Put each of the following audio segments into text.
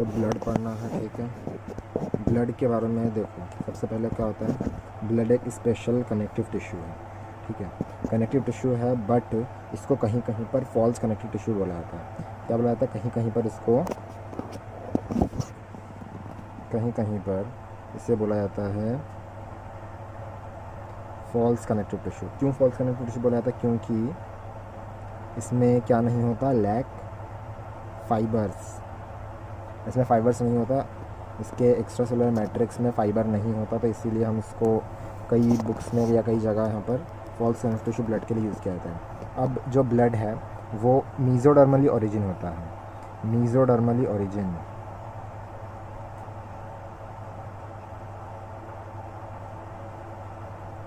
तो ब्लड पढ़ना है, ठीक है। ब्लड के बारे में देखो, सबसे पहले क्या होता है, ब्लड एक स्पेशल कनेक्टिव टिश्यू है, ठीक है। कनेक्टिव टिश्यू है, बट इसको कहीं कहीं पर फॉल्स कनेक्टिव टिश्यू बोला जाता है। क्या बोला जाता है, कहीं कहीं पर इसको, कहीं कहीं पर इसे बोला जाता है फॉल्स कनेक्टिव टिश्यू। क्यों फॉल्स कनेक्टिव टिश्यू बोला जाता है, क्योंकि इसमें क्या नहीं होता, लैक फाइबर्स, इसमें फाइबर्स नहीं होता, इसके एक्स्ट्रा सेलुलर मैट्रिक्स में फ़ाइबर नहीं होता, तो इसीलिए हम इसको कई बुक्स में या कई जगह यहाँ पर फॉल्स कनेक्टिव टिश्यू ब्लड के लिए यूज़ किया जाता है। अब जो ब्लड है वो मीज़ोडर्मली ओरिजिन होता है, मीज़ोडर्मली ओरिजिन।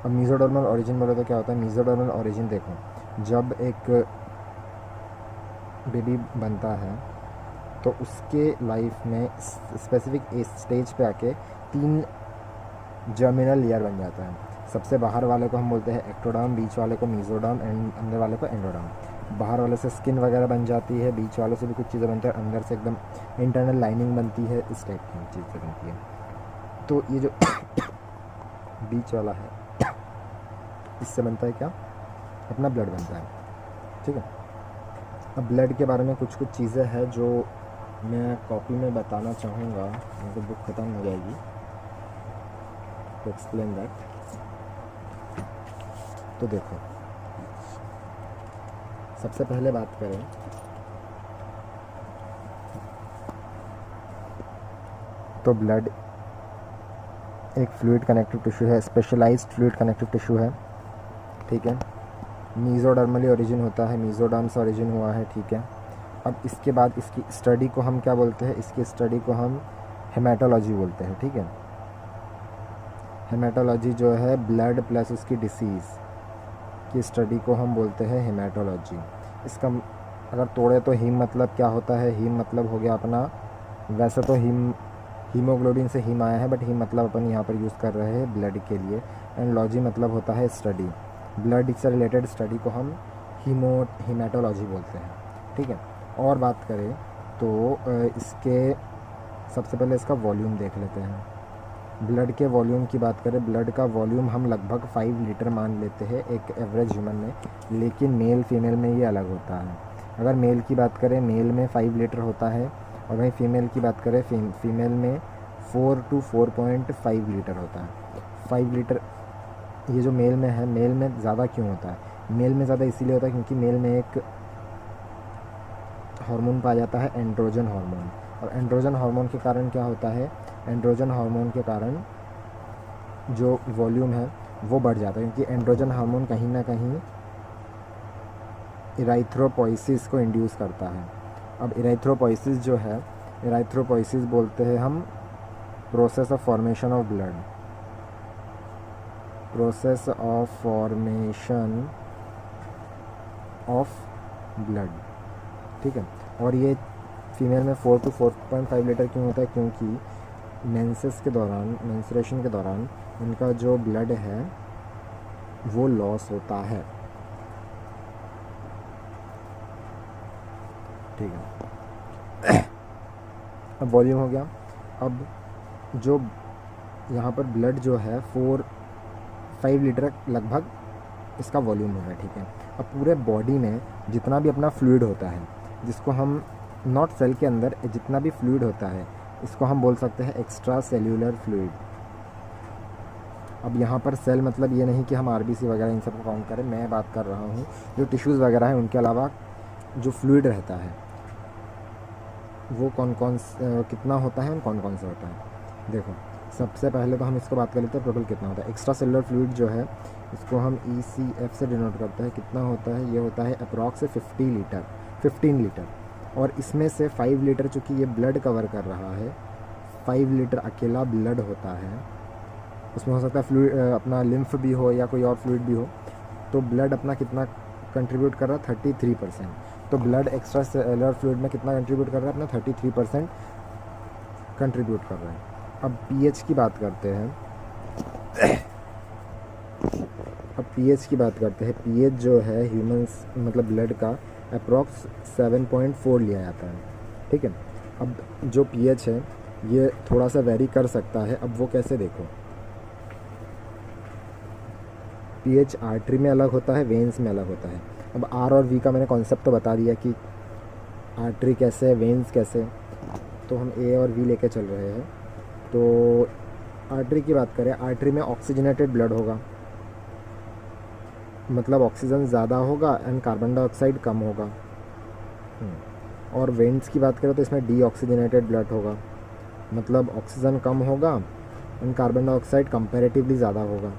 अब मीज़ोडर्मल ओरिजिन बोले तो क्या होता है, मीज़ोडर्मल ओरिजिन देखो, जब एक बेबी बनता है तो उसके लाइफ में स्पेसिफिक स्टेज पे आके 3 जर्मिनल लेयर बन जाता है। सबसे बाहर वाले को हम बोलते हैं एक्टोडर्म, बीच वाले को मीज़ोडर्म एंड अंदर वाले को एंडोडर्म। बाहर वाले से स्किन वगैरह बन जाती है, बीच वालों से भी कुछ चीज़ें बनती है, अंदर से एकदम इंटरनल लाइनिंग बनती है, इस टाइप की चीज़ें बनती है। तो ये जो बीच वाला है इससे बनता है क्या, अपना ब्लड बनता है, ठीक है। अब ब्लड के बारे में कुछ कुछ चीज़ें हैं जो मैं कॉपी में बताना चाहूँगा, तो बुक ख़त्म हो जाएगी तो एक्सप्लेन दैट। तो देखो, सबसे पहले बात करें तो ब्लड एक फ्लूइड कनेक्टिव टिश्यू है, स्पेशलाइज्ड फ्लूइड कनेक्टिव टिश्यू है, ठीक है। मीज़ोडर्मली ओरिजिन होता है, मीज़ोडर्म से ओरिजिन हुआ है, ठीक है। अब इसके बाद इसकी स्टडी को हम क्या बोलते हैं, इसकी स्टडी को हम हेमाटोलॉजी बोलते हैं, ठीक है। हेमाटोलॉजी जो है ब्लड प्लस उसकी डिसीज़ की स्टडी को हम बोलते हैं हेमाटोलॉजी। इसका अगर तोड़े तो हीम मतलब क्या होता है, हीम मतलब हो गया अपना, वैसे तो हीमोग्लोबिन से हीम आया है, बट हीम मतलब अपन यहाँ पर यूज़ कर रहे हैं ब्लड के लिए, एंड लॉजी मतलब होता है स्टडी। ब्लड से रिलेटेड स्टडी को हम हेमाटोलॉजी बोलते हैं, ठीक है। और बात करें तो इसके सबसे पहले इसका वॉल्यूम देख लेते हैं। ब्लड के वॉल्यूम की बात करें, ब्लड का वॉल्यूम हम लगभग 5 लीटर मान लेते हैं एक एवरेज ह्यूमन में, लेकिन मेल फीमेल में ये अलग होता है। अगर मेल की बात करें, मेल में 5 लीटर होता है, और वहीं फीमेल की बात करें, फीमेल में 4 to 4.5 लीटर होता है। 5 लीटर ये जो मेल में है, मेल में ज़्यादा क्यों होता है, मेल में ज़्यादा इसीलिए होता है क्योंकि मेल में एक हार्मोन पाया जाता है एंड्रोजन हार्मोन, और एंड्रोजन हार्मोन के कारण क्या होता है, एंड्रोजन हार्मोन के कारण जो वॉल्यूम है वो बढ़ जाता है, क्योंकि एंड्रोजन हार्मोन कहीं ना कहीं इराइथ्रोपोइसिस को इंड्यूस करता है। अब इराइथ्रोपोइसिस जो है, इराइथ्रोपोइसिस बोलते हैं हम process of formation of blood, process of formation of blood, ठीक है। और ये फीमेल में 4 to 4.5 लीटर क्यों होता है, क्योंकि मेंसेस के दौरान, मेंस्ट्रुएशन के दौरान उनका जो ब्लड है वो लॉस होता है, ठीक है। अब वॉल्यूम हो गया। अब जो यहाँ पर ब्लड जो है 5 लीटर लगभग इसका वॉल्यूम हो गया, ठीक है। अब पूरे बॉडी में जितना भी अपना फ्लूइड होता है, जिसको हम नॉट सेल के अंदर जितना भी फ्लूइड होता है, इसको हम बोल सकते हैं एक्स्ट्रा सेल्यूलर फ्लूइड। अब यहाँ पर सेल मतलब ये नहीं कि हम आरबीसी वगैरह इन सब को काउंट करें, मैं बात कर रहा हूँ जो टिश्यूज़ वगैरह हैं उनके अलावा जो फ्लूइड रहता है वो कितना होता है और कौन कौन सा होता है। देखो, सबसे पहले तो हम इसको बात कर लेते हैं टोटल कितना होता है। एक्स्ट्रा सेलुलर फ्लूइड जो है इसको हम ECF से डिनोट करते हैं, कितना होता है, ये होता है अप्रॉक्स 15 लीटर, और इसमें से 5 लीटर चूँकि ये ब्लड कवर कर रहा है, 5 लीटर अकेला ब्लड होता है, उसमें हो सकता है फ्लूइड अपना लिम्फ भी हो या कोई और फ्लूइड भी हो, तो ब्लड अपना कितना कंट्रीब्यूट कर रहा है, 33%। तो ब्लड एक्स्ट्रा सेलुलर फ्लूइड में कितना कंट्रीब्यूट कर रहा है, अपना 33% कंट्रीब्यूट कर रहा है। अब पीएच की बात करते हैं, पीएच जो है ह्यूमंस मतलब ब्लड का अप्रॉक्स 7.4 लिया जाता है, ठीक है। अब जो पीएच है ये थोड़ा सा वेरी कर सकता है। अब वो कैसे, देखो पीएच आर्टरी में अलग होता है, वेन्स में अलग होता है। अब आर और वी का मैंने कॉन्सेप्ट तो बता दिया कि आर्टरी कैसे, वेन्स कैसे, तो हम ए और वी लेके चल रहे हैं। तो आर्टरी की बात करें, आर्टरी में ऑक्सीजनेटेड ब्लड होगा, मतलब ऑक्सीजन ज़्यादा होगा एंड कार्बन डाइऑक्साइड कम होगा। और वेन्स की बात करें तो इसमें डी ऑक्सीजनेटेड ब्लड होगा, मतलब ऑक्सीजन कम होगा एंड कार्बन डाइऑक्साइड कंपैरेटिवली ज़्यादा होगा।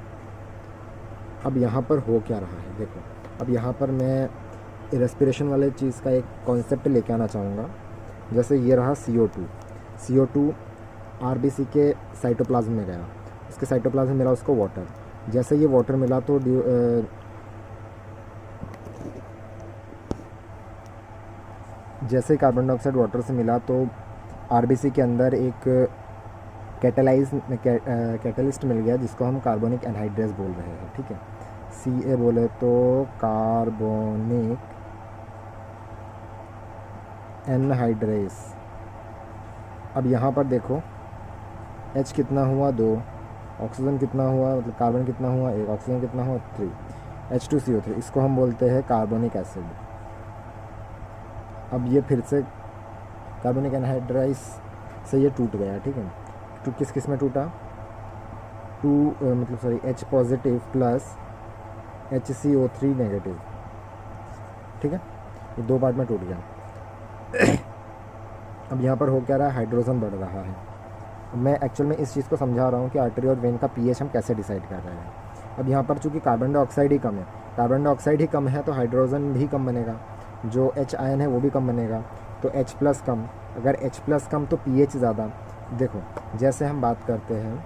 अब यहाँ पर हो क्या रहा है, देखो अब यहाँ पर मैं रेस्पिरेशन वाले चीज़ का एक कॉन्सेप्ट लेके आना चाहूँगा। जैसे ये रहा CO2 आरबीसी के साइटोप्लाज्म में गया, उसके साइटोप्लाज्म में मिला उसको वाटर। जैसे ये वाटर मिला तो जैसे कार्बन डाइऑक्साइड वाटर से मिला तो आरबीसी के अंदर एक कैटलिस्ट मिल गया जिसको हम कार्बोनिक एनहाइड्रेस बोल रहे हैं, ठीक है। CA बोले तो कार्बोनिक एनहाइड्रेस। अब यहाँ पर देखो H कितना हुआ 2, ऑक्सीजन कितना हुआ, मतलब कार्बन कितना हुआ 1, ऑक्सीजन कितना हुआ 3, H2CO3, इसको हम बोलते हैं कार्बोनिक एसिड। अब ये फिर से कार्बोनिक एनहाइड्राइस से ये टूट गया, ठीक है। तो किस किस में टूटा, H positive plus HCO3 negative, ठीक है, ये 2 पार्ट में टूट गया। अब यहाँ पर हो क्या रहा है, हाइड्रोजन बढ़ रहा है। मैं एक्चुअल में इस चीज़ को समझा रहा हूँ कि आर्टरी और वेन का पीएच हम कैसे डिसाइड कर रहे हैं। अब यहाँ पर चूँकि कार्बन डाइऑक्साइड ही कम है तो हाइड्रोजन भी कम बनेगा, जो H आयन है वो भी कम बनेगा, तो H प्लस कम। अगर H प्लस कम तो पीएच ज़्यादा। देखो जैसे हम बात करते हैं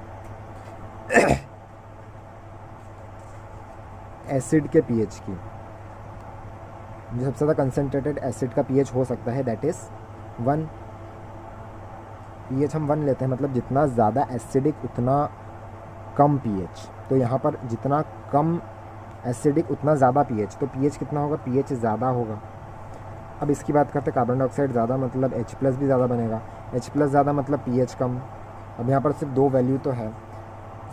एसिड के पीएच की, जो सबसे ज़्यादा कंसनट्रेटेड एसिड का पीएच हो सकता है दैट इज़ 1। पीएच हम 1 लेते हैं, मतलब जितना ज़्यादा एसिडिक उतना कम पीएच। तो यहाँ पर जितना कम एसिडिक उतना ज़्यादा पीएच, तो पीएच कितना होगा, पीएच ज़्यादा होगा। अब इसकी बात करते हैं कार्बन डाइऑक्साइड ज़्यादा, मतलब H प्लस भी ज़्यादा बनेगा, H प्लस ज़्यादा मतलब पीएच कम। अब यहाँ पर सिर्फ 2 वैल्यू तो है,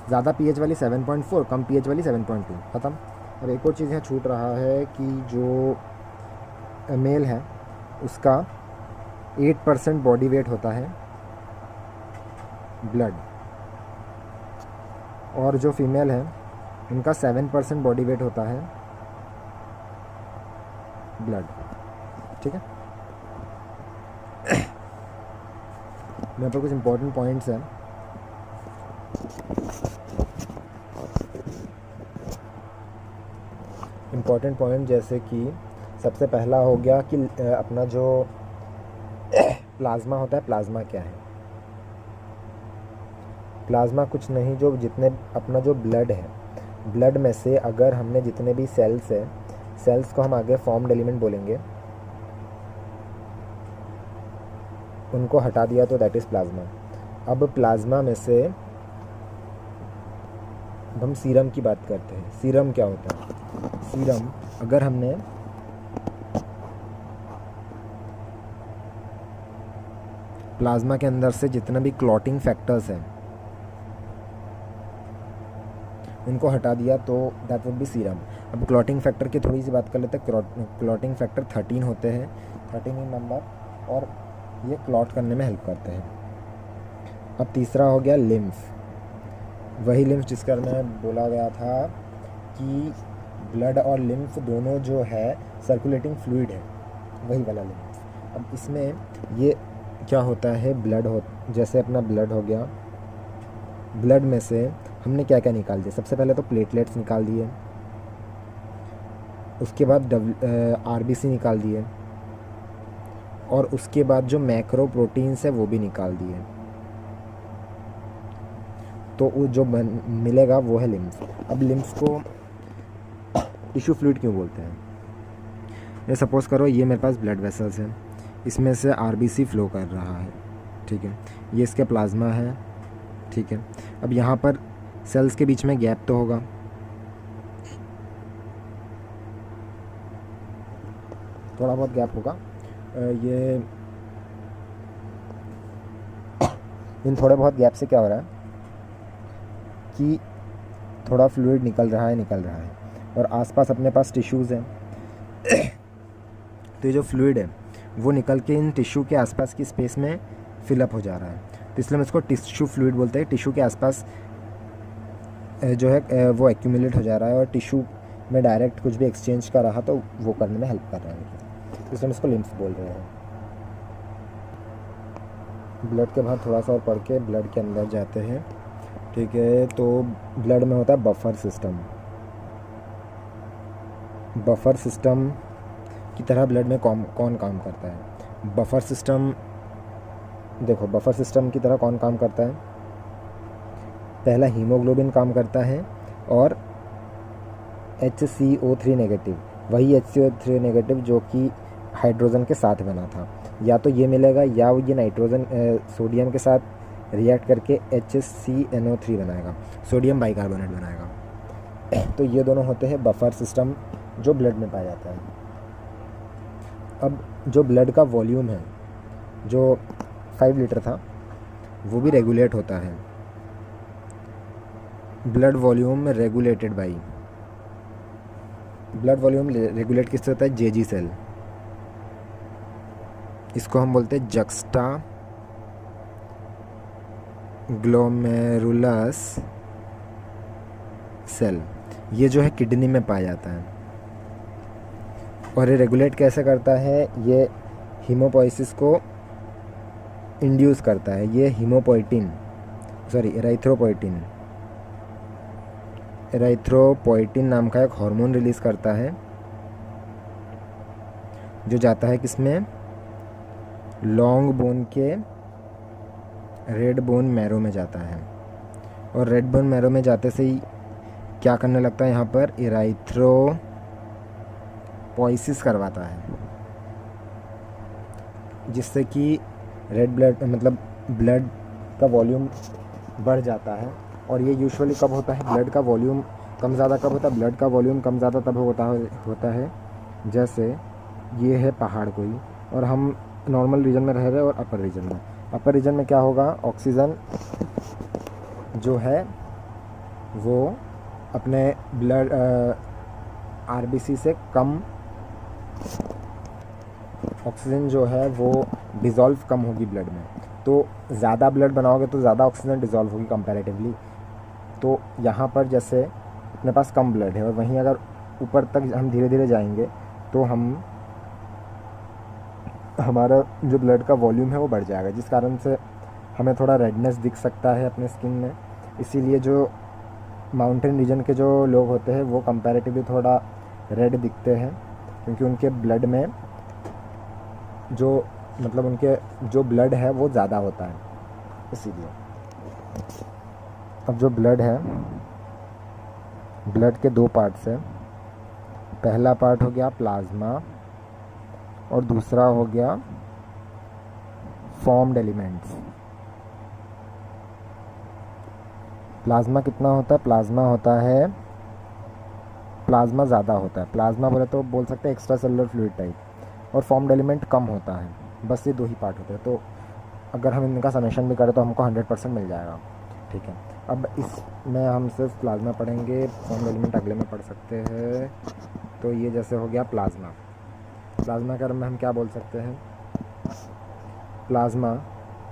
ज़्यादा पीएच वाली 7.4, कम पीएच वाली 7.2, ख़त्म। अब एक और चीज़ यहाँ छूट रहा है कि जो मेल है उसका 8% बॉडी वेट होता है ब्लड, और जो फीमेल है उनका 7% बॉडी वेट होता है ब्लड, ठीक है। यहाँ पर कुछ इंपॉर्टेंट पॉइंट्स हैं। इम्पॉर्टेंट पॉइंट जैसे कि सबसे पहला हो गया कि अपना जो प्लाज्मा होता है, प्लाज्मा क्या है। प्लाज्मा कुछ नहीं, जो जितने अपना जो ब्लड है, ब्लड में से अगर हमने जितने भी सेल्स है, सेल्स को हम आगे फॉर्म्ड एलिमेंट बोलेंगे, उनको हटा दिया तो दैट इज़ प्लाज्मा। अब प्लाज्मा में से हम सीरम की बात करते हैं। सीरम क्या होता है, सीरम अगर हमने प्लाज्मा के अंदर से जितना भी क्लॉटिंग फैक्टर्स हैं उनको हटा दिया तो दैट वुड बी सीरम। अब क्लॉटिंग फैक्टर की थोड़ी सी बात कर लेते हैं। क्लॉटिंग फैक्टर 13 होते हैं, 13 इन नंबर, और ये क्लॉट करने में हेल्प करते हैं। अब तीसरा हो गया लिम्फ, वही लिम्फ जिसके बारे में बोला गया था कि ब्लड और लिम्फ दोनों जो है सर्कुलेटिंग फ्लूइड है, वही वाला लिम्फ। अब इसमें ये क्या होता है, ब्लड हो, जैसे अपना ब्लड हो गया, ब्लड में से हमने क्या क्या निकाल दिया, सबसे पहले तो प्लेटलेट्स निकाल दिए, उसके बाद आरबीसी निकाल दिए, और उसके बाद जो मैक्रो प्रोटीन्स है वो भी निकाल दिए। तो वो जो मिलेगा वो है लिम्फ। अब लिम्फ को टिश्यू फ्लूइड क्यों बोलते हैं, ये सपोज़ करो ये मेरे पास ब्लड वेसल्स हैं, इसमें से आरबीसी फ्लो कर रहा है, ठीक है, ये इसके प्लाज्मा है, ठीक है। अब यहाँ पर सेल्स के बीच में गैप तो होगा, थोड़ा बहुत गैप होगा, ये इन थोड़े बहुत गैप से क्या हो रहा है कि थोड़ा फ्लूइड निकल रहा है और आसपास अपने पास टिश्यूज़ हैं। तो ये जो फ्लूइड है वो निकल के इन टिश्यू के आसपास की स्पेस में फिलअप हो जा रहा है, तो इसलिए हम इसको टिश्यू फ्लूइड बोलते हैं। टिश्यू के आसपास जो है वो एक्यूमुलेट हो जा रहा है और टिश्यू में डायरेक्ट कुछ भी एक्सचेंज कर रहा तो वो करने में हेल्प कर रहा है, तो इसलिए हम इसको लिम्फ बोल रहे हैं। ब्लड के बाद थोड़ा सा और पढ़ के ब्लड के अंदर जाते हैं, ठीक है। तो ब्लड में होता है बफर सिस्टम। बफर सिस्टम की तरह ब्लड में कौन काम करता है? बफर सिस्टम, देखो बफर सिस्टम की तरह कौन काम करता है? पहला हीमोग्लोबिन काम करता है और HCO3 नेगेटिव, वही HCO3 नेगेटिव जो कि हाइड्रोजन के साथ बना था, या तो ये मिलेगा या ये नाइट्रोजन सोडियम के साथ रिएक्ट करके HCNO3 बनाएगा, सोडियम बाइकार्बोनेट बनाएगा। तो ये दोनों होते हैं बफर सिस्टम जो ब्लड में पाया जाता है। अब जो ब्लड का वॉल्यूम है जो 5 लीटर था वो भी रेगुलेट होता है। Blood volume regulated by, blood volume regulate किससे होता है? JG cell. इसको हम बोलते हैं जक्स्टा ग्लोमेरुलस सेल। ये जो है किडनी में पाया जाता है और ये रेगुलेट कैसे करता है? ये हीमोपोइसिस को इंड्यूस करता है। ये एराइथ्रोपोइटिन नाम का एक हार्मोन रिलीज़ करता है जो जाता है किसमें? लॉन्ग बोन के रेड बोन मैरो में जाता है और रेड बोन मैरो में जाते से ही क्या करने लगता है? यहाँ पर एराइथ्रोपोइसिस करवाता है, जिससे कि रेड ब्लड मतलब ब्लड का वॉल्यूम बढ़ जाता है। और ये यूजुअली कब होता है? ब्लड का वॉल्यूम कम ज़्यादा कब होता है? ब्लड का वॉल्यूम कम ज़्यादा तब होता है जैसे ये है पहाड़ कोई और हम नॉर्मल रीजन में रह रहे हैं और अपर रीजन में क्या होगा? ऑक्सीजन जो है वो अपने ब्लड आरबीसी से कम, ऑक्सीजन जो है वो डिज़ोल्व कम होगी ब्लड में। तो ज़्यादा ब्लड बनाओगे तो ज़्यादा ऑक्सीजन डिज़ोल्व होगी कंपैरेटिवली। तो यहाँ पर जैसे अपने पास कम ब्लड है और वहीं अगर ऊपर तक हम धीरे धीरे जाएंगे तो हमारा जो ब्लड का वॉल्यूम है वो बढ़ जाएगा, जिस कारण से हमें थोड़ा रेडनेस दिख सकता है अपने स्किन में। इसीलिए जो माउंटेन रीजन के जो लोग होते हैं वो कंपैरेटिवली थोड़ा रेड दिखते हैं, क्योंकि उनके ब्लड में जो मतलब उनके जो ब्लड है वो ज़्यादा होता है, इसीलिए। अब जो ब्लड है, ब्लड के 2 पार्ट्स हैं। पहला पार्ट हो गया प्लाज्मा और दूसरा हो गया फॉर्म्ड एलिमेंट्स। प्लाज्मा कितना होता है? प्लाज्मा ज़्यादा होता है। प्लाज्मा बोले तो बोल सकते हैं एक्स्ट्रा सेलुलर फ्लूइड टाइप, और फॉर्म्ड एलिमेंट कम होता है। बस ये 2 ही पार्ट होते हैं। तो अगर हम इनका समेशन भी करें तो हमको 100% मिल जाएगा, ठीक है। अब इसमें हम सिर्फ प्लाज्मा पढ़ेंगे, फॉर्म्ड एलिमेंट अगले में पढ़ सकते हैं। तो ये जैसे हो गया प्लाज्मा के बारे में हम क्या बोल सकते हैं? प्लाज्मा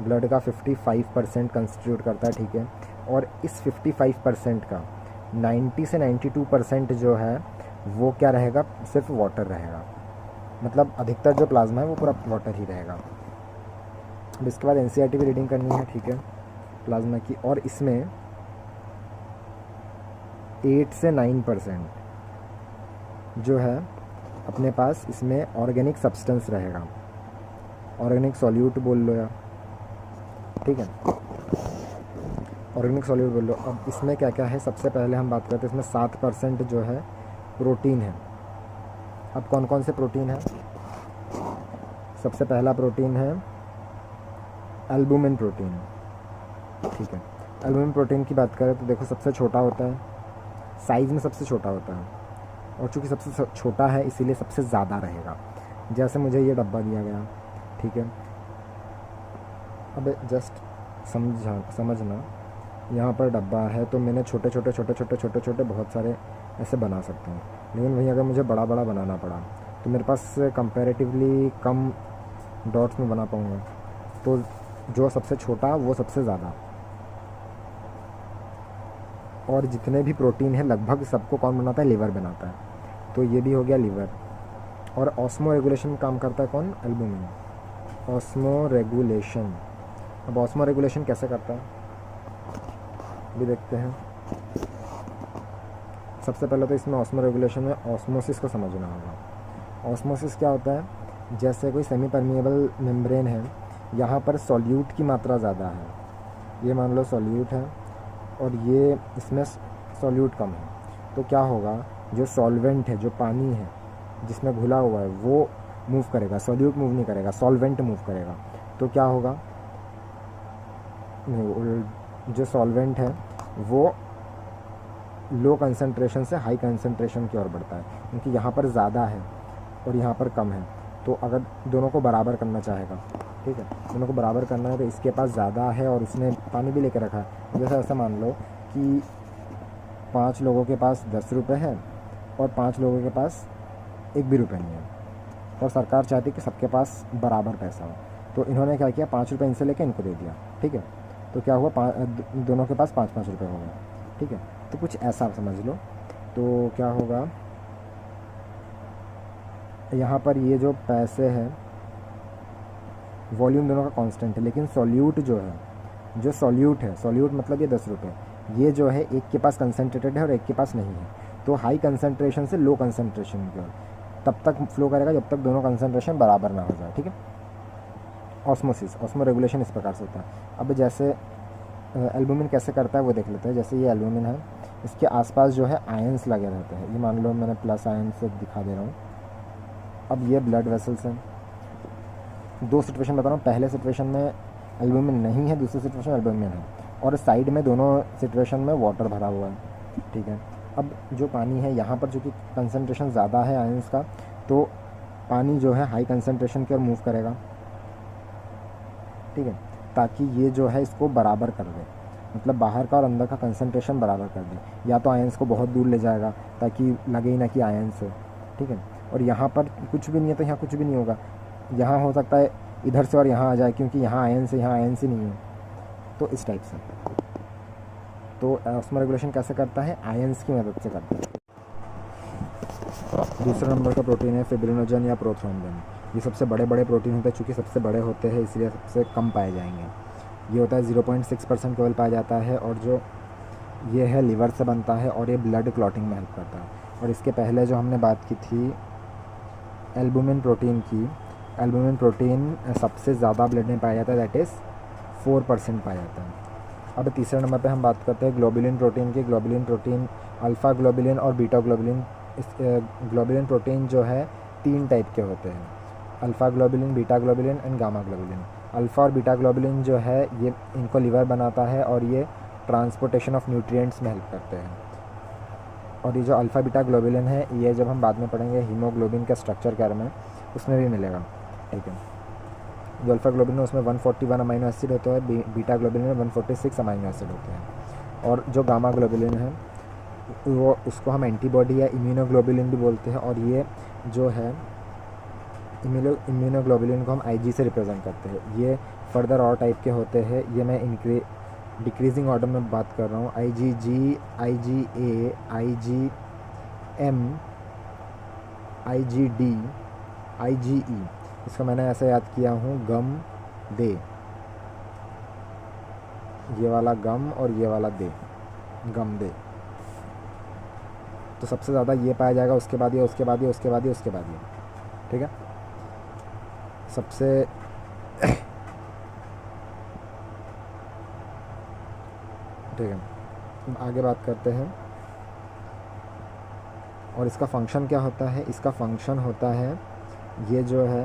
ब्लड का 55% कंस्टिट्यूट करता है, ठीक है। और इस 55% का 90 से 92% जो है वो क्या रहेगा? सिर्फ वाटर रहेगा। मतलब अधिकतर जो प्लाज्मा है वो पूरा वाटर ही रहेगा। अब इसके बाद NCERT की रीडिंग करनी है, ठीक है, प्लाज्मा की। और इसमें 8 से 9% जो है अपने पास इसमें ऑर्गेनिक सब्सटेंस रहेगा। ऑर्गेनिक सॉल्यूट बोल लो या, ठीक है, ऑर्गेनिक सॉल्यूट बोल लो। अब इसमें क्या क्या है? सबसे पहले हम बात करते हैं, इसमें 7% जो है प्रोटीन है। अब कौन कौन से प्रोटीन है? सबसे पहला प्रोटीन है एल्बुमिन प्रोटीन, ठीक है। एल्बुमिन प्रोटीन की बात करें तो देखो सबसे छोटा होता है, साइज़ में सबसे छोटा होता है, और चूँकि सबसे छोटा है इसीलिए सबसे ज़्यादा रहेगा। जैसे मुझे ये डब्बा दिया गया, ठीक है। अब जस्ट समझना, यहाँ पर डब्बा है तो मैंने छोटे छोटे बहुत सारे ऐसे बना सकता हूँ, लेकिन वहीं अगर मुझे बड़ा बड़ा बनाना पड़ा तो मेरे पास कंपैरेटिवली कम डॉट्स में बना पाऊँगा। तो जो सबसे छोटा वो सबसे ज़्यादा, और जितने भी प्रोटीन है लगभग सबको कौन बनाता है? लीवर बनाता है। तो ये भी हो गया लीवर। और ऑस्मो रेगुलेशन में काम करता है कौन? एल्बुमिन। ऑस्मो रेगुलेशन, अब ऑस्मो रेगुलेशन कैसे करता है भी देखते हैं। सबसे पहले तो इसमें ऑस्मो रेगुलेशन में ऑस्मोसिस को समझना होगा। ऑस्मोसिस क्या होता है? जैसे कोई सेमी परमिएबल मेम्ब्रेन है, यहाँ पर सॉल्यूट की मात्रा ज़्यादा है, ये मान लो सॉल्यूट है और ये इसमें सॉल्यूट कम है, तो क्या होगा? जो सॉल्वेंट है, जो पानी है जिसमें घुला हुआ है, वो मूव करेगा, सॉल्यूट मूव नहीं करेगा, सॉल्वेंट मूव करेगा। तो क्या होगा? जो सॉल्वेंट है वो लो कंसंट्रेशन से हाई कंसंट्रेशन की ओर बढ़ता है, क्योंकि यहाँ पर ज़्यादा है और यहाँ पर कम है। तो अगर दोनों को बराबर करना चाहेगा, ठीक है, दोनों को बराबर करना है, तो इसके पास ज़्यादा है और उसने पानी भी लेकर रखा है। जैसे ऐसा मान लो कि 5 लोगों के पास 10 रुपये है और 5 लोगों के पास 1 भी रुपये नहीं है, और सरकार चाहती है कि सबके पास बराबर पैसा हो। तो इन्होंने क्या किया? 5 रुपये इनसे लेके इनको दे दिया, ठीक है। तो क्या हुआ? दोनों के पास 5-5 रुपये हो गए, ठीक है। तो कुछ ऐसा समझ लो। तो क्या होगा? यहाँ पर ये जो पैसे हैं, वॉल्यूम दोनों का कांस्टेंट है, लेकिन सॉल्यूट जो है, जो सॉल्यूट है, सॉल्यूट मतलब ये 10 रुपये, ये जो है एक के पास कंसनट्रेटेड है और एक के पास नहीं है। तो हाई कंसनट्रेशन से लो कंसनट्रेशन की ओर तब तक फ्लो करेगा जब तक दोनों कंसनट्रेशन बराबर ना हो जाए, ठीक है। ऑस्मोसिस, ऑस्मो रेगुलेशन इस प्रकार से होता है। अब जैसे एल्बुमिन कैसे करता है वो देख लेते हैं। जैसे ये एल्बुमिन है, इसके आसपास जो है आयंस लगे रहते हैं। ये मान लो मैंने प्लस आयन से दिखा दे रहा हूँ। अब ये ब्लड वेसल्स हैं। 2 सिचुएशन बता रहा हूँ। पहले सिचुएशन में एल्बुमिन नहीं है, दूसरी सिचुएशन में एल्बुमिन है, और साइड में दोनों सिचुएशन में वाटर भरा हुआ है, ठीक है। अब जो पानी है यहाँ पर, जो कि कंसनट्रेशन ज़्यादा है आयंस का, तो पानी जो है हाई कंसनट्रेशन की ओर मूव करेगा, ठीक है, ताकि ये जो है इसको बराबर कर दे, मतलब बाहर का और अंदर का कंसंट्रेशन बराबर कर दे। या तो आयंस को बहुत दूर ले जाएगा ताकि लगे ही ना कि आयंस है, ठीक है। और यहाँ पर कुछ भी नहीं है तो यहाँ कुछ भी नहीं होगा। यहाँ हो सकता है इधर से और यहाँ आ जाए, क्योंकि यहाँ आयंस है, यहाँ आयंस ही नहीं है। तो इस टाइप से। तो ऑस्मो रेगुलेशन कैसे करता है? आयंस की मदद से करता है। दूसरा नंबर का प्रोटीन है फिब्रिनोजन या प्रोथ्रोम्बिन। ये सबसे बड़े बड़े प्रोटीन होते हैं, चूँकि सबसे बड़े होते हैं इसलिए सबसे कम पाए जाएंगे। ये होता है 0.6% केवल पाया जाता है, और जो ये है लीवर से बनता है, और ये ब्लड क्लॉटिंग में हेल्प करता है। और इसके पहले जो हमने बात की थी एल्बुमिन प्रोटीन की, एल्बुमिन प्रोटीन सबसे ज़्यादा ब्लड में पाया जाता है, दैट इज़ 4% पाया जाता है। अब तीसरे नंबर पे हम बात करते हैं ग्लोबुलिन प्रोटीन की। ग्लोबुलिन प्रोटीन अल्फ़ा ग्लोबुलिन और बीटा ग्लोबुलिन। इस ग्लोबुलिन प्रोटीन जो है 3 टाइप के होते हैं, alpha globulin, beta globulin and gamma globulin. Alpha और बीटा ग्लोबुलिन जो है ये इनको लीवर बनाता है, और ये ट्रांसपोर्टेशन ऑफ न्यूट्रिएंट्स में हेल्प करते हैं। और ये जो अल्फ़ा बीटा ग्लोबुलिन है, ये जब हम बाद में पढ़ेंगे हीमोग्लोबिन के स्ट्रक्चर के बारे में, उसमें भी मिलेगा, ठीक है। जो अल्फ़ा ग्लोबुलिन है उसमें 141 अमीनो एसिड होता है, बीटा ग्लोबुलिन में 146 अमीनो एसिड होते हैं। और जो गामा ग्लोबुलिन है वो, उसको हम एंटीबॉडी या इम्यूनोग्लोबुलिन भी बोलते हैं। और ये जो है इम्यूनोग्लोबुलिन को हम IG से रिप्रेजेंट करते हैं। ये फर्दर और टाइप के होते हैं, ये मैं डिक्रीजिंग ऑर्डर में बात कर रहा हूँ। IgG, IgA, IgM, IgD, IgE। इसको मैंने ऐसे याद किया हूँ, गम दे, ये वाला गम और ये वाला दे, गम दे। तो सबसे ज़्यादा ये पाया जाएगा, उसके बाद ये, उसके बाद ये, उसके बाद ये, उसके बाद ये, ठीक है। सबसे ठीक है, आगे बात करते हैं। और इसका फंक्शन क्या होता है? इसका फंक्शन होता है, ये जो है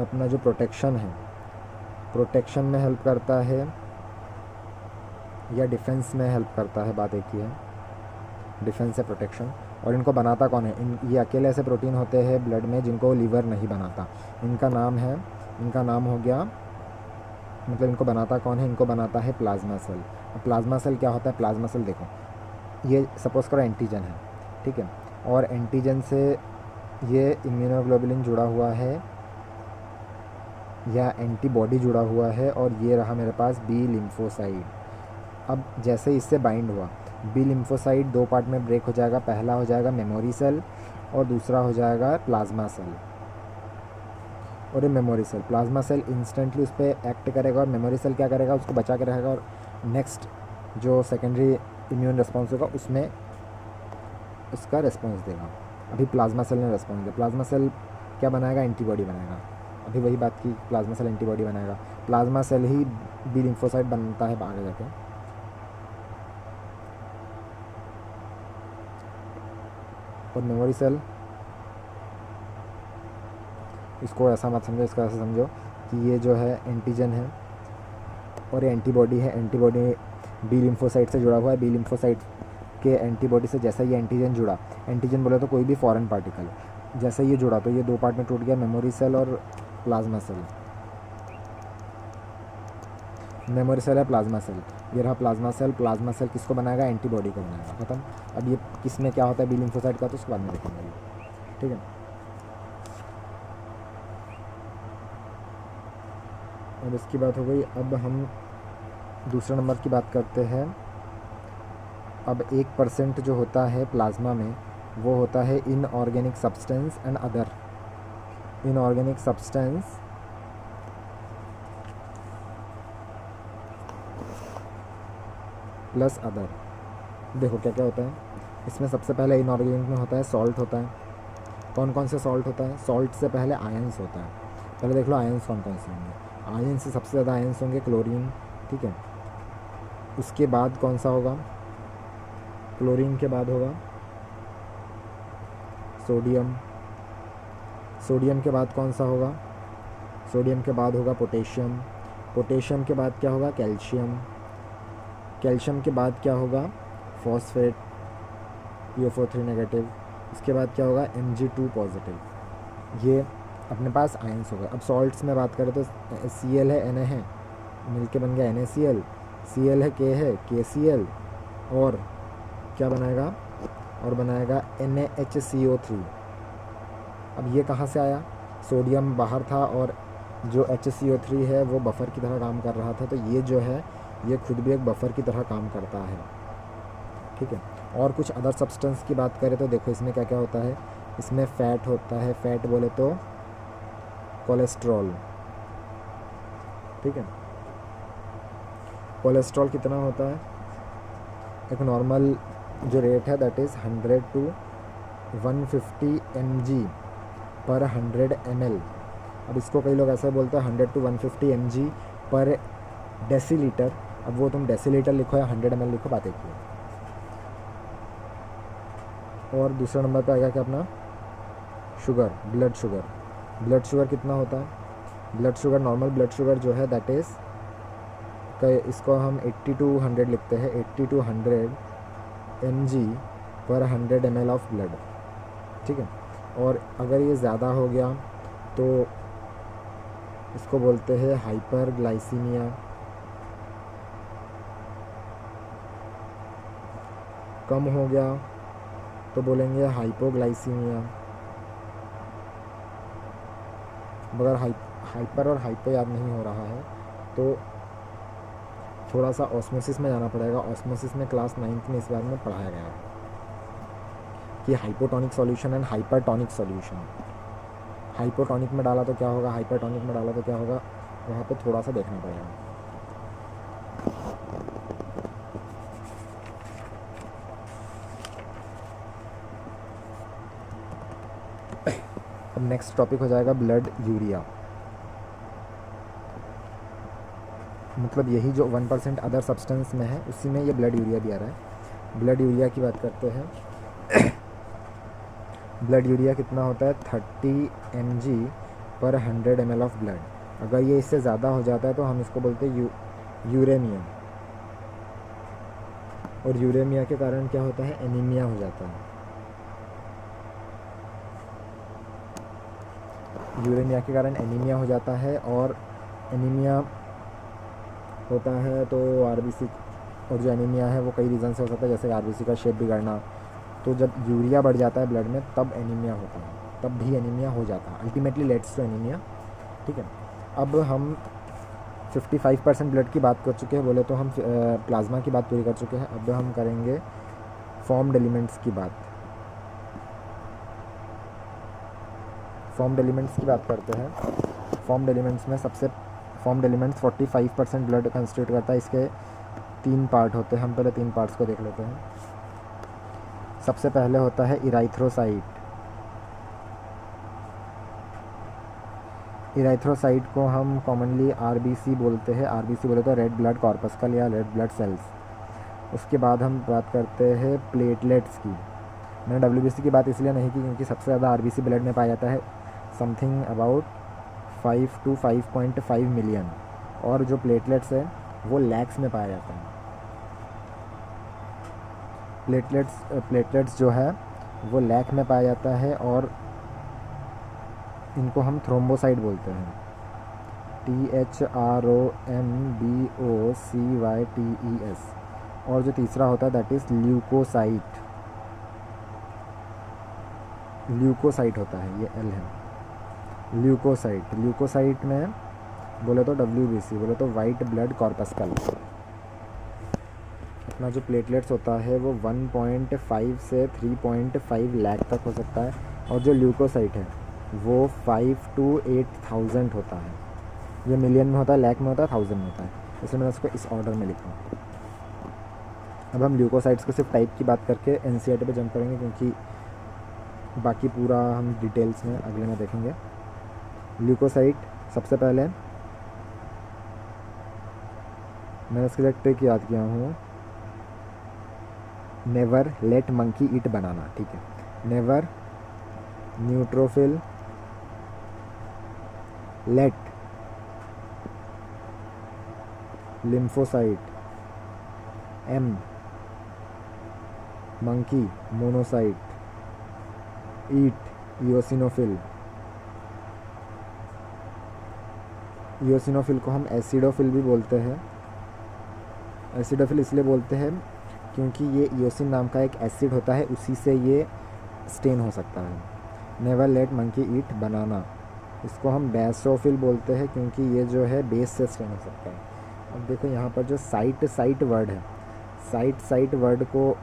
अपना जो प्रोटेक्शन है, प्रोटेक्शन में हेल्प करता है या डिफेंस में हेल्प करता है, बात एक ही है, डिफेंस से प्रोटेक्शन। और इनको बनाता कौन है? ये अकेले ऐसे प्रोटीन होते हैं ब्लड में जिनको लीवर नहीं बनाता। इनका नाम हो गया मतलब इनको बनाता कौन है, इनको बनाता है प्लाज्मा सेल। अब प्लाज्मा सेल क्या होता है, प्लाज्मा सेल देखो ये सपोज़ करो एंटीजन है, ठीक है, और एंटीजन से ये इम्यूनोग्लोबुलिन जुड़ा हुआ है या एंटीबॉडी जुड़ा हुआ है, और ये रहा मेरे पास बी लिम्फोसाइड। अब जैसे इससे बाइंड हुआ, बी लिम्फोसाइड दो पार्ट में ब्रेक हो जाएगा, पहला हो जाएगा मेमोरी सेल और दूसरा हो जाएगा प्लाज्मा सेल। और ये memory cell, plasma cell instantly उस पर एक्ट करेगा और मेमोरी सेल क्या करेगा, उसको बचा के रहेगा और नेक्स्ट जो सेकेंडरी इम्यून रिस्पॉन्स होगा उसमें उसका रिस्पॉन्स देगा। अभी प्लाज्मा सेल ने रिस्पॉन्स दिया, प्लाज्मा सेल क्या बनाएगा, एंटीबॉडी बनाएगा। अभी वही बात की, प्लाज्मा सेल एंटीबॉडी बनाएगा, प्लाज्मा सेल ही बी लिम्फोसाइट बनता है आगे जाके। और मेमोरी सेल, इसको ऐसा मत समझो, इसको ऐसा समझो कि ये जो है एंटीजन है और ये एंटीबॉडी है, एंटीबॉडी बी लिम्फोसाइट से जुड़ा हुआ है, बी लिम्फोसाइट के एंटीबॉडी से जैसा ये एंटीजन जुड़ा, एंटीजन बोले तो कोई भी फॉरेन पार्टिकल, जैसे ये जुड़ा तो ये दो पार्ट में टूट गया, मेमोरी सेल और प्लाज्मा सेल। मेमोरी सेल है प्लाज्मा सेल, ये रहा प्लाज्मा सेल। प्लाज्मा सेल किसको बनाएगा, एंटीबॉडी को बनाएगा, खत्म। अब ये किस में क्या होता है, बी लिम्फोसाइट का, तो उसके बाद में देखेंगे, ठीक है। अब इसकी बात हो गई, अब हम दूसरे नंबर की बात करते हैं। अब 1% जो होता है प्लाज्मा में वो होता है inorganic substance and other, inorganic substance plus other. देखो क्या क्या होता है इसमें। सबसे पहले इनऑर्गेनिक में होता है सॉल्ट होता है। कौन कौन से सॉल्ट होता है, सॉल्ट से पहले आयंस होता है। पहले देख लो आयंस कौन कौन से होंगे। आयंस से सबसे ज़्यादा आयंस होंगे क्लोरीन, ठीक है। उसके बाद कौन सा होगा, क्लोरीन के बाद होगा सोडियम, सोडियम के बाद कौन सा होगा, सोडियम के बाद होगा पोटेशियम, पोटेशियम के बाद क्या होगा, कैल्शियम, कैल्शियम के बाद क्या होगा, फॉस्फेट PO4 नेगेटिव, इसके बाद क्या होगा, Mg2 पॉजिटिव। ये अपने पास आयंस होगा। अब सॉल्ट्स में बात करें तो Cl है, Na है, मिलके बन गया NaCl, Cl है, K है, KCl, और क्या बनाएगा, और बनाएगा NaHCO3। अब ये कहाँ से आया, सोडियम बाहर था और जो HCO3 है वो बफर की तरह काम कर रहा था, तो ये जो है ये खुद भी एक बफर की तरह काम करता है, ठीक है। और कुछ अदर सब्सटेंस की बात करें तो देखो इसमें क्या क्या होता है। इसमें फ़ैट होता है, फ़ैट बोले तो कोलेस्ट्रॉल, ठीक है। कोलेस्ट्रॉल कितना होता है, एक नॉर्मल जो रेट है दैट इज़ 100 to 150 mg पर 100 ml। अब इसको कई लोग ऐसा बोलते हैं 100 to 150 mg पर डेसीलीटर। अब वो तुम डेसीलीटर लिखो या 100 ml लिखो, बात एक ही है। और दूसरा नंबर पे आएगा क्या अपना, sugar, blood sugar. Blood sugar कितना होता है, blood sugar, normal blood sugar जो है दैट इज़, इसको हम 80 to 100 लिखते हैं, 80 to 100 mg पर 100 ml ऑफ ब्लड, ठीक है। और अगर ये ज़्यादा हो गया तो इसको बोलते हैं हाइपरग्लाइसीमिया। कम हो गया तो बोलेंगे हाइपोग्लाइसीमिया। मगर हाइपर और हाइपो याद नहीं हो रहा है तो थोड़ा सा ऑस्मोसिस में जाना पड़ेगा। ऑस्मोसिस में क्लास 9th में इस बारे में पढ़ाया गया है कि hypotonic solution and hypertonic solution. Hypotonic में डाला तो क्या होगा, हाइपरटोनिक में डाला तो क्या होगा, वहाँ पे थोड़ा सा देखना पड़ेगा। अब नेक्स्ट टॉपिक हो जाएगा ब्लड यूरिया। मतलब यही जो 1% अदर सब्सटेंस में है उसी में ये ब्लड यूरिया भी आ रहा है। ब्लड यूरिया की बात करते हैं। ब्लड यूरिया कितना होता है, 30 mg पर 100 ml ऑफ ब्लड। अगर ये इससे ज़्यादा हो जाता है तो हम इसको बोलते हैं यूरेमिया। और यूरेमिया के कारण क्या होता है, एनीमिया हो जाता है। यूरेमिया के कारण एनीमिया हो जाता है और एनीमिया होता है तो आरबीसी और जो एनीमिया है वो कई रीज़न से हो सकता है, जैसे आरबीसी का शेप बिगड़ना। तो जब यूरिया बढ़ जाता है ब्लड में तब एनीमिया होता है, तब भी एनीमिया हो जाता है, अल्टीमेटली लेट्स टू एनीमिया। ठीक है, अब हम 55% ब्लड की बात कर चुके हैं, बोले तो हम प्लाज्मा की बात पूरी कर चुके हैं। अब हम करेंगे फॉर्म्ड एलिमेंट्स की बात। फॉर्म्ड एलिमेंट्स की बात करते हैं। फॉर्म्ड एलिमेंट्स में सबसे फॉर्म्ड एलिमेंट्स 45% ब्लड कंस्टिट्यूट करता है। इसके 3 पार्ट होते हैं, हम पहले 3 पार्ट्स को देख लेते हैं। सबसे पहले होता है इराइथ्रोसाइट। इराइथ्रोसाइट को हम कॉमनली आरबीसी बोलते हैं। आरबीसी बोले तो रेड ब्लड कॉर्पस्कल या रेड ब्लड सेल्स। उसके बाद हम बात करते हैं प्लेटलेट्स की। मैंने डब्ल्यूबीसी की बात इसलिए नहीं की क्योंकि सबसे ज़्यादा आरबीसी ब्लड में पाया जाता है, समथिंग अबाउट 5 to 5.5 मिलियन, और जो प्लेटलेट्स है वो लैक्स में पाया जाता है। प्लेटलेट्स जो है वो लैक में पाया जाता है और इनको हम थ्रोम्बोसाइट बोलते हैं, THROMBOCYTES। और जो तीसरा होता है दैट इज़ ल्यूकोसाइट। ल्यूकोसाइट होता है, ये L है, ल्यूकोसाइट में बोले तो WBC, बोले तो वाइट ब्लड कॉर्पस्कल। अपना जो प्लेटलेट्स होता है वो 1.5 से 3.5 लाख तक हो सकता है, और जो ल्यूकोसाइट है वो 5 to 8,000 होता है। ये मिलियन में होता है, लाख में होता है, 1000 में होता है, इसलिए मैंने उसको इस ऑर्डर में लिखा। अब हम ल्यूकोसाइट्स को सिर्फ टाइप की बात करके NCERT पे जंप करेंगे, क्योंकि बाकी पूरा हम डिटेल्स में अगले में देखेंगे। ल्यूकोसाइट सबसे पहले मैंने इसके लिए ट्रिक याद किया हूँ, never late monkey eat banana. ठीक है, never neutrophil late lymphocyte M monkey monocyte eat eosinophil. Eosinophil को हम एसिडोफिल भी बोलते हैं। एसिडोफिल इसलिए बोलते हैं क्योंकि ये इओसिन नाम का एक एसिड होता है, उसी से ये स्टेन हो सकता है। नेवर लेट मंकी ईट बनाना, इसको हम बेसोफिल बोलते हैं क्योंकि ये जो है बेस से स्टेन हो सकता है। अब देखो यहाँ पर जो साइट वर्ड है, साइट वर्ड को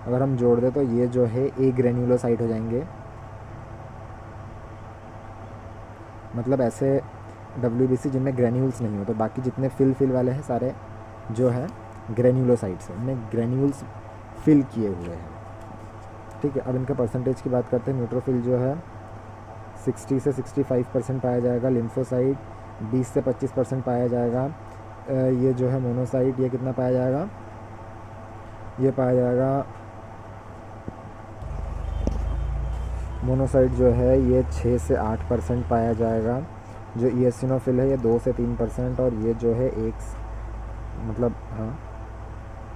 अगर हम जोड़ दें तो ये जो है ए ग्रेन्यूलोसाइट हो जाएंगे। मतलब ऐसे WBC जिनमें ग्रेन्यूल्स नहीं होते, बाकी जितने फिल वाले हैं सारे जो है ग्रेन्यूलोसाइट्स हैं, इनमें ग्रेन्यूल्स फिल किए हुए हैं। ठीक है, अब इनका परसेंटेज की बात करते हैं। न्यूट्रोफिल जो है 60 से 65% पाया जाएगा। लिम्फोसाइट 20 से 25% पाया जाएगा। ये जो है मोनोसाइट, ये कितना पाया जाएगा, ये पाया जाएगा मोनोसाइट जो है ये 6 से 8% पाया जाएगा। जो इओसिनोफिल है ये 2 से 3%, और ये जो है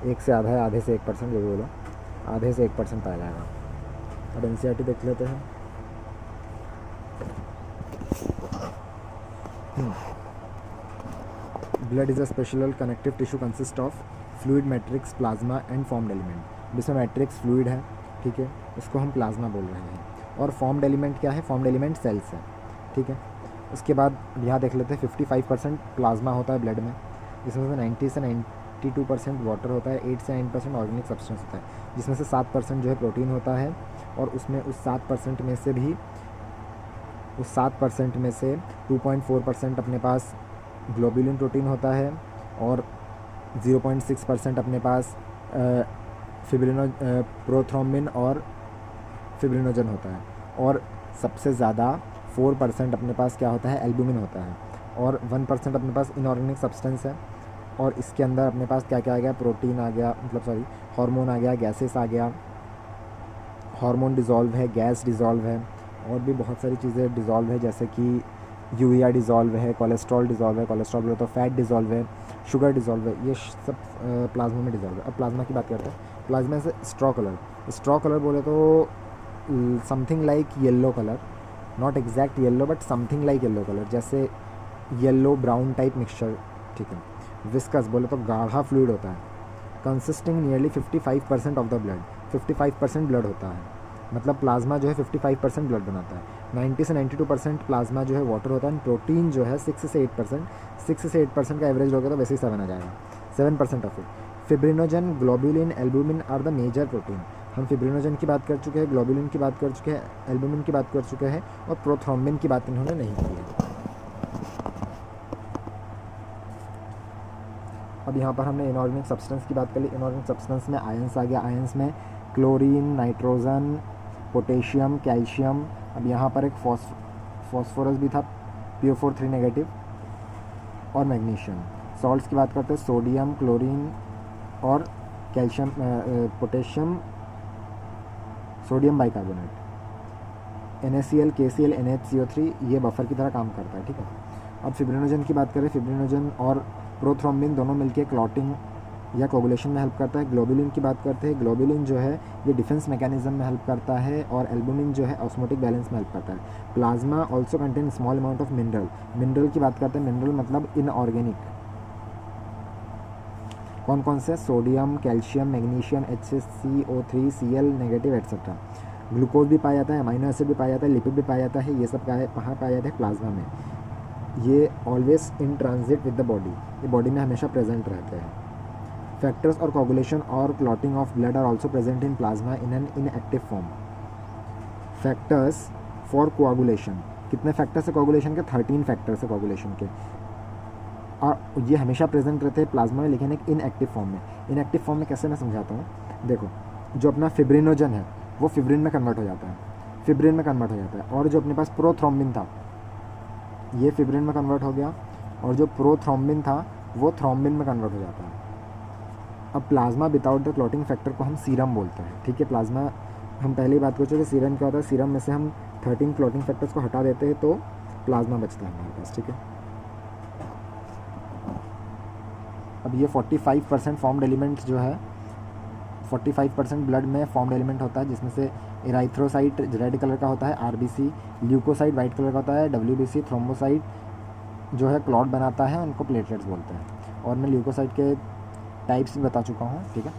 1 से आधा है, आधे से 1%, जो भी बोलो, आधे से 1% पाया जाएगा। अब NCERT देख लेते हैं। Blood is a special connective tissue consist of fluid, matrix, plasma and formed element. जिसमें मैट्रिक्स फ्लूइड है, ठीक है, उसको हम प्लाज्मा बोल रहे हैं। और फॉर्म्ड एलिमेंट क्या है, फॉर्म्ड एलिमेंट सेल्स है। ठीक है, उसके बाद यहाँ देख लेते हैं 55% प्लाज्मा होता है ब्लड में, जिसमें से 90 से 92% वाटर होता है, 8 से 9% ऑर्गेनिक सब्सटेंस होता है, जिसमें से 7% जो है प्रोटीन होता है। और उसमें उस 7% में से 2.4% अपने पास ग्लोबुलिन प्रोटीन होता है, और 0.6% अपने पास प्रोथ्रोम्बिन और फिब्रिनोजन होता है। और सबसे ज़्यादा 4% अपने पास क्या होता है, एल्बुमिन होता है। और 1% अपने पास इनऑर्गेनिक सब्सटेंस है। और इसके अंदर अपने पास क्या क्या आ गया, प्रोटीन आ गया, हार्मोन आ गया, गैसेस आ गया, हार्मोन डिज़ोल्व है, गैस डिज़ोल्व है, और भी बहुत सारी चीज़ें डिज़ोल्व है, जैसे कि यूरिया डिज़ोल्व है, कोलेस्ट्रॉल डिज़ोल्व है, कोलेस्ट्रॉल बोले तो फैट डिज़ोल्व है, शुगर डिज़ोल्व है, ये सब प्लाज्मा में डिज़ोल्व है। अब प्लाज्मा की बात करते हैं। प्लाज्मा से स्ट्रॉ कलर बोले तो something like yellow colour, not exact yellow but something like yellow colour, जैसे येलो ब्राउन टाइप मिक्सचर। ठीक है, विस्कस बोले तो गाढ़ा फ्लूइड होता है, consisting nearly 55% of the blood, 55% blood होता है, मतलब प्लाज्मा जो है 55% ब्लड बनाता है। 90 से 92% प्लाज्मा जो है वाटर होता है, प्रोटीन जो है 6 से 8% का एवरेज होगा तो वैसे ही 7 आ जाएगा, 7% of it. Fibrinogen, globulin, albumin are the major protein. हम फिब्रिनोजन की बात कर चुके हैं, ग्लोबुलिन की बात कर चुके हैं, एल्बुमिन की बात कर चुके हैं और प्रोथ्रोम्बिन की बात इन्होंने नहीं की है। अब यहाँ पर हमने इनऑर्गेनिक सब्सटेंस की बात कर ली। इनऑर्गेनिक सब्सटेंस में आयंस आ गया, आयंस में क्लोरीन, नाइट्रोजन, पोटेशियम, कैल्शियम। अब यहाँ पर एक फॉस्फोरस भी था, PO4 3 नेगेटिव, और मैग्नीशियम। सॉल्ट्स की बात करते हैं, सोडियम, क्लोरीन और calcium, potassium, sodium bicarbonate. NaCl, KCl, NHCO3 ये बफर की तरह काम करता है, ठीक है। अब फिब्रिनोजन की बात करें, फिब्रिनोजन और प्रोथ्रोम्बिन दोनों मिलकर क्लॉटिंग या कोगुलेशन में हेल्प करता है। ग्लोबुलिन की बात करते हैं, ग्लोबुलिन जो है ये डिफेंस मैकेनिज्म में हेल्प करता है, और एल्बुमिन जो है ऑस्मोटिक बैलेंस में हेल्प करता है। Plasma also contain small amount of mineral की बात करते हैं, मिनरल मतलब इनऑर्गेनिक। कौन कौन से? Sodium, calcium, magnesium, HCO3, Cl negative etcetera. Glucose भी पाया जाता है, अमाइनो एसिड भी पाया जाता है, लिपिड भी पाया जाता है। ये सब कहाँ पाया जाता है? प्लाज्मा में। ये always in transit with the body, ये बॉडी में हमेशा प्रेजेंट रहते हैं। फैक्टर्स और कोगुलेशन और clotting of blood are also present in plasma in an inactive form. Factors for coagulation, कितने फैक्टर्स है कोगुलेशन के? 13 फैक्टर्स है कोगुलेशन के, और ये हमेशा प्रेजेंट रहते हैं प्लाज्मा में, लेकिन एक इनएक्टिव फॉर्म में। इनएक्टिव फॉर्म में कैसे मैं समझाता हूँ, देखो जो अपना फिब्रिनोजन है वो फिब्रिन में कन्वर्ट हो जाता है, फिब्रिन में कन्वर्ट हो जाता है, और जो अपने पास प्रोथ्रोम्बिन था ये फिब्रिन में कन्वर्ट हो गया, और जो प्रोथ्रोम्बिन था वो थ्रोम्बिन में कन्वर्ट हो जाता है। अब plasma without the clotting factor को हम सीरम बोलते हैं, ठीक है। प्लाज्मा हम पहले ही बात कर चुके, सीरम क्या होता है? सीरम में से हम 13 क्लॉटिंग फैक्टर्स को हटा देते हैं तो प्लाज्मा बचता है हमारे पास, ठीक है। अब ये 45% फॉर्म्ड एलिमेंट जो है, 45% ब्लड में फॉर्म्ड एलिमेंट होता है, जिसमें से एराइथ्रोसाइट रेड कलर का होता है, RBC, ल्यूकोसाइट वाइट कलर का होता है, WBC, थ्रोम्बोसाइट जो है क्लॉट बनाता है, उनको प्लेटलेट्स बोलते हैं। और मैं ल्यूकोसाइट के टाइप्स भी बता चुका हूँ, ठीक है।